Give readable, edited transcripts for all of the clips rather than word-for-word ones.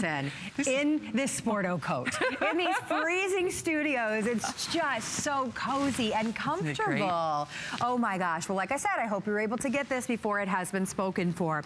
Davidson in this Sporto coat. In these freezing studios, it's just so cozy and comfortable. Oh my gosh. Well, like I said, I hope you're able to get this before it has been spoken for.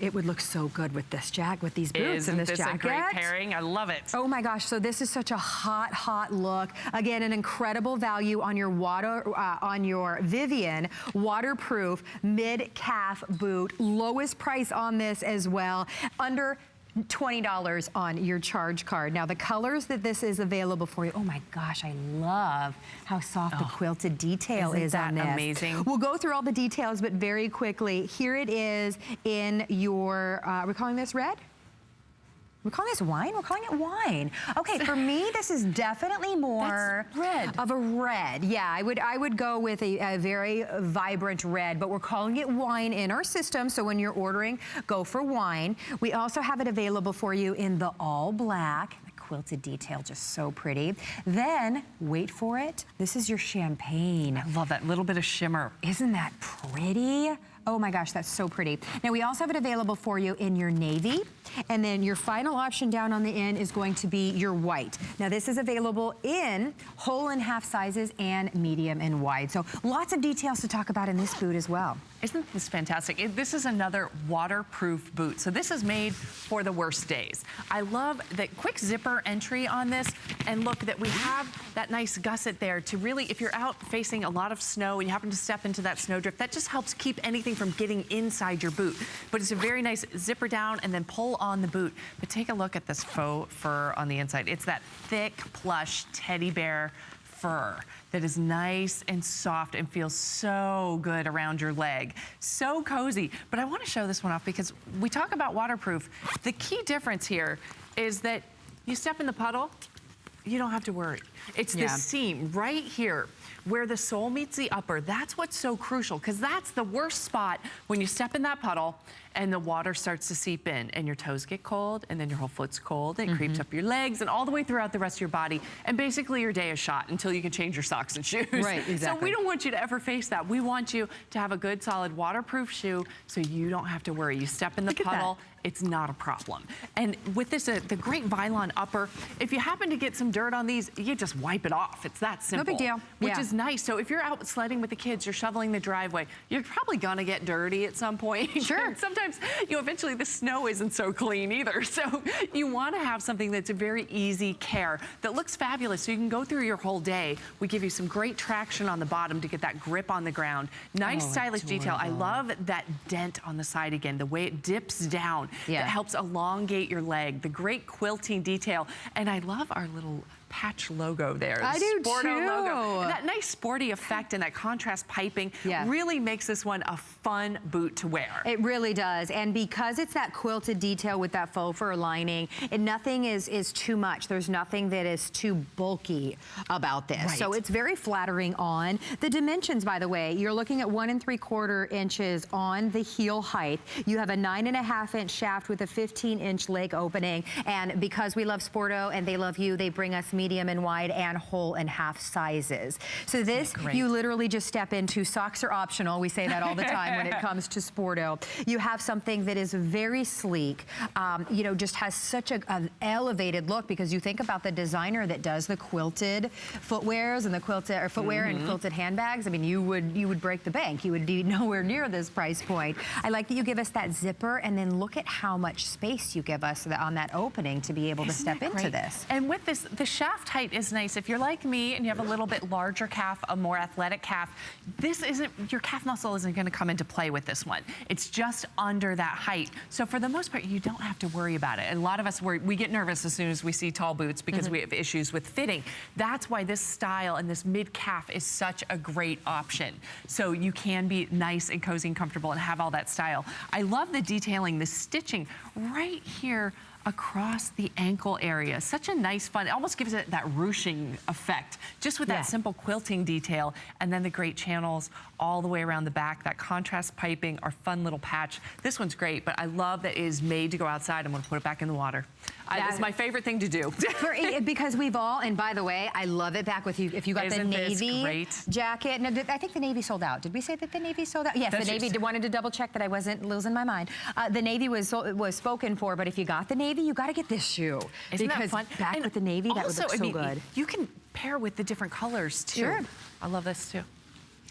It would look so good with this jacket, with these boots and this jacket. Isn't this a great pairing? I love it. Oh my gosh. So this is such a hot, hot look. Again, an incredible value on your Vivian waterproof mid-calf boot. Lowest price on this as well. Under $20 on your charge card. Now the colors that this is available for you, oh my gosh, I love how soft the quilted detail is on this. Amazing? We'll go through all the details, but very quickly, here it is in your, we're calling this red? We're calling this wine? We're calling it wine. Okay, for me, this is definitely more of a red. Yeah, I would go with a very vibrant red, but we're calling it wine in our system, so when you're ordering, go for wine. We also have it available for you in the all black. The quilted detail, just so pretty. Then, wait for it, this is your champagne. I love that little bit of shimmer. Isn't that pretty? Oh my gosh, that's so pretty. Now we also have it available for you in your navy, and then your final option down on the end is going to be your white. Now this is available in whole and half sizes and medium and wide. So lots of details to talk about in this boot as well. Isn't this fantastic? This is another waterproof boot. So this is made for the worst days. I love the quick zipper entry on this, and look that we have that nice gusset there to really, if you're out facing a lot of snow and you happen to step into that snowdrift, that just helps keep anything from getting inside your boot. But it's a very nice zipper down and then pull on the boot. But take a look at this faux fur on the inside. It's that thick, plush teddy bear fur that is nice and soft and feels so good around your leg. So cozy. But I want to show this one off because we talk about waterproof. The key difference here is that you step in the puddle, you don't have to worry. It's the seam right here where the sole meets the upper. That's what's so crucial, because that's the worst spot when you step in that puddle and the water starts to seep in and your toes get cold and then your whole foot's cold and it creeps up your legs and all the way throughout the rest of your body, and basically your day is shot until you can change your socks and shoes. Right, exactly. So we don't want you to ever face that. We want you to have a good solid waterproof shoe so you don't have to worry. You step in the puddle, it's not a problem. And with this, the great Vylon upper, if you happen to get some dirt on these, you just wipe it off. It's that simple. No big deal. Which is nice. So if you're out sledding with the kids, you're shoveling the driveway, you're probably gonna get dirty at some point. Sure. Sometimes, eventually the snow isn't so clean either. So you wanna have something that's a very easy care, that looks fabulous so you can go through your whole day. We give you some great traction on the bottom to get that grip on the ground. Nice stylish detail. I love that dent on the side again, the way it dips down. That helps elongate your leg. The great quilting detail. And I love our little patch logo there. I do Sporto too. logo. And that nice sporty effect and that contrast piping really makes this one a fun boot to wear. It really does. And because it's that quilted detail with that faux fur lining, and nothing is too much. There's nothing that is too bulky about this. Right. So it's very flattering on. The dimensions, by the way, you're looking at 1 3/4 inches on the heel height. You have a 9.5-inch shaft with a 15-inch leg opening. And because we love Sporto and they love you, they bring us medium and wide and whole and half sizes. So this, you literally just step into. Socks are optional. We say that all the time when it comes to Sporto. You have something that is very sleek, just has such an elevated look, because you think about the designer that does the quilted footwears and the quilted footwear and quilted handbags. I mean, you would break the bank. You would be nowhere near this price point. I like that you give us that zipper, and then look at how much space you give us on that opening to be able to step into this. And with this, the shaft height is nice. If you're like me and you have a little bit larger calf, a more athletic calf, your calf muscle isn't going to come into play with this one. It's just under that height. So for the most part, you don't have to worry about it. And a lot of us, we get nervous as soon as we see tall boots because we have issues with fitting. That's why this style and this mid-calf is such a great option. So you can be nice and cozy and comfortable and have all that style. I love the detailing, the stitching right here across the ankle area. Such a nice fun, it almost gives it that ruching effect, just with that simple quilting detail, and then the great channels all the way around the back, that contrast piping, our fun little patch. This one's great, but I love that it is made to go outside. I'm gonna put it back in the water. It's my favorite thing to do. Because we've all, and by the way, I love it back with you. If you got the navy jacket, no, I think the navy sold out. Did we say that the navy sold out? Yes, the navy, wanted to double check that I wasn't losing my mind. The navy was spoken for, but if you got the navy navy, you got to get this shoe. Isn't because that fun? Back And with the navy, that would also, look so I mean, good. You can pair with the different colors too. Sure. I love this too.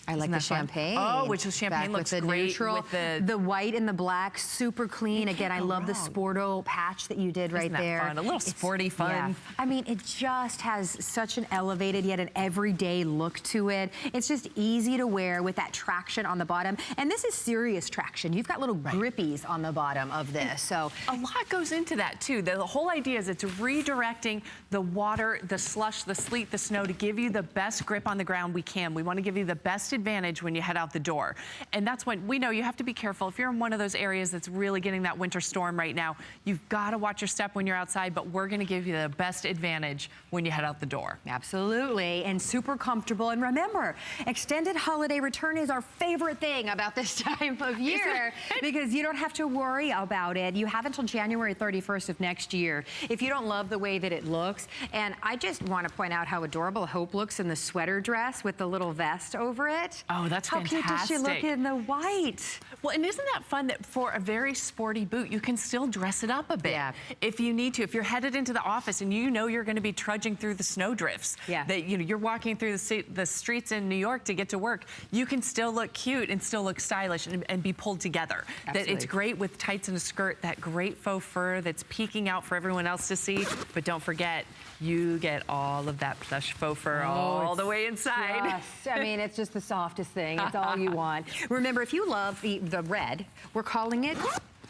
I like the that fun? champagne. Oh, which is champagne Back looks with the great neutral, with the white and the black, super clean. Again, I love the Sporto patch that you did right Isn't that there. fun? A little sporty fun. Yeah. I mean, it just has such an elevated yet an everyday look to it. It's just easy to wear with that traction on the bottom. And this is serious traction. You've got little grippies on the bottom of this. So a lot goes into that too. The whole idea is it's redirecting the water, the slush, the sleet, the snow to give you the best grip on the ground we can. We want to give you the best advantage when you head out the door. And that's when we know you have to be careful. If you're in one of those areas that's really getting that winter storm right now, you've got to watch your step when you're outside, but we're going to give you the best advantage when you head out the door. Absolutely, and super comfortable. And remember, extended holiday return is our favorite thing about this time of year because you don't have to worry about it. You have until January 31st of next year. If you don't love the way that it looks, and I just want to point out how adorable Hope looks in the sweater dress with the little vest over it. Oh, that's fantastic. How cute does she look in the white? Well, and isn't that fun that for a very sporty boot, you can still dress it up a bit if you need to. If you're headed into the office and you know you're going to be trudging through the snowdrifts, that you're walking through the streets in New York to get to work, you can still look cute and still look stylish and be pulled together. That it's great with tights and a skirt, that great faux fur that's peeking out for everyone else to see. But don't forget, you get all of that plush faux fur all the way inside. Yes. I mean, it's just the softest thing. It's all you want. Remember, if you love the red, we're calling it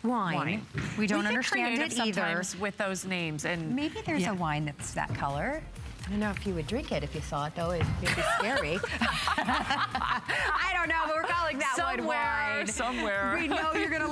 wine. We don't understand it either. Sometimes with those names, and maybe there's a wine that's that color. I don't know if you would drink it if you saw it, though. It'd be scary. I don't know, but we're calling that one wine. Somewhere. We know you're going to